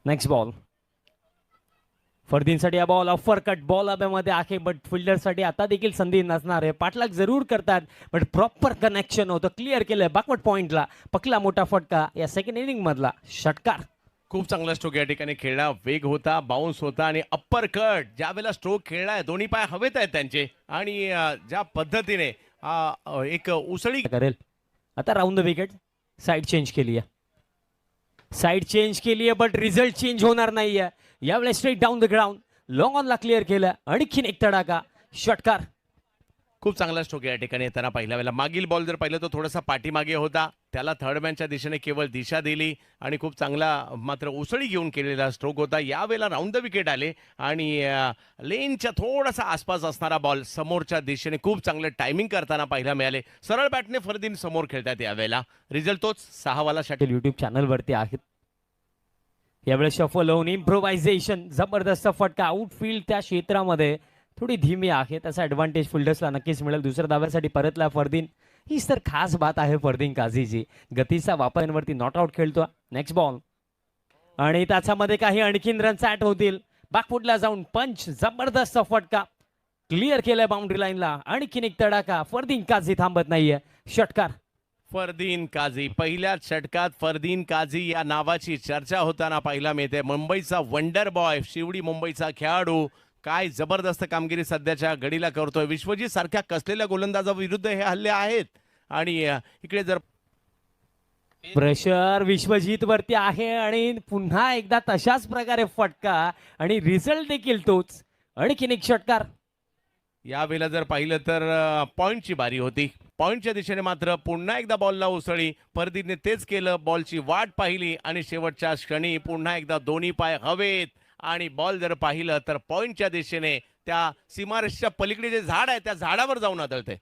Next ball फरदीनसाठी हा ball offer cut ball हवेमध्ये आहे, बट फिल्डरसाठी आता देखील संधी नसणार आहे. पाठलाग जरूर करतात बट प्रॉपर कनेक्शन होतं, क्लिअर केलंय बॅकवर्ड पॉइंटला. पकला मोठा फटका या सेकंड इनिंग मधला षटकार. खूप चांगला स्ट्रोक या ठिकाणी खेळला, वेग होता, बाउन्स होता आणि अप्पर कट. ज्या वेळेला स्ट्रोक खेळलाय दोन्ही पाय हवेत आहेत त्यांचे आणि ज्या पद्धतीने एक उसळी करेल. आता round the wicket side change केली आहे, साइड चेंज केली आहे बट रिझल्ट चेंज होणार नाहीये. यावेळेस straight down the ground long ऑनला क्लिअर केलं. आणखीन एक तडाका षटकार. खूप चांगला स्ट्रोक या ठिकाणी येताना पहिल्या वेळेला. मागील बॉल जर पाहिलं तर थोडासा पाठीमागे होता, त्याला थर्डमॅनच्या दिशेने केवळ दिशा दिली आणि खूप चांगला मात्र उसळी घेऊन केलेला स्ट्रोक होता. यावेळेला राऊंड द विकेट आले आणि लेनच्या थोडासा आसपास असणारा बॉल समोरच्या दिशेने खूप चांगलं टायमिंग करताना पाहायला मिळाले. सरळ बॅटने फरदीन समोर खेळतात यावेळेला. रिझल्ट तोच 6 वाला षटकार. युट्यूब चॅनलवरती आहेत. यावेळेस शफल होऊन इम्प्रोव्हायझेशन जबरदस्त फटका. आउटफील्ड त्या क्षेत्रामध्ये थोडी धीमी आहे, त्याचा ऍडव्हान्टेज फिल्डर्सला नक्कीच मिळेल. दुसऱ्या धाव्यासाठी परतला फरदीन. हीच तर खास बात आहे फरदीन काझीची, गतीचा वापरांवरती नॉट आउट खेळतो. नेक्स्ट बॉल आणि त्याच्यामध्ये काही आणखीन रन्स ऍड होतील. बॅकफुटला जाऊन पंच जबरदस्त फटका क्लिअर केलाय बाउंड्री लाईनला. आणखीन एक तडाका. फरदीन काझी थांबत नाहीये. षटकार. फरदीन काझी पहिल्याच षटकात फरदीन काझी या नावाची चर्चा होताना पाहायला मिळते. मुंबईचा वंडर बॉय, शिवडी मुंबईचा खेळाडू. काय जबरदस्त कामगिरी सध्याच्या घडीला करतोय. विश्वजीत सारख्या कसलेल्या गोलंदाजाविरुद्ध हे हल्ले आहेत आणि इकडे जर प्रेशर विश्वजीत वरती आहे आणि पुन्हा एकदा तशाच प्रकारे फटका आणि रिझल्ट देखील तोच. आणखीन एक षटकार. यावेळेला जर पाहिलं तर पॉइंटची बारी होती. पॉइंटच्या दिशेने मात्र पुन्हा एकदा बॉलला उसळी. फरदीनने तेच केलं, बॉलची वाट पाहिली आणि शेवटच्या क्षणी पुन्हा एकदा दोन्ही पाय हवेत आणि बॉल जर पाहिलं तर पॉइंटच्या दिशेने त्या सीमारेषच्या पलीकडे जे झाड आहे त्या झाडावर जाऊन आदळते.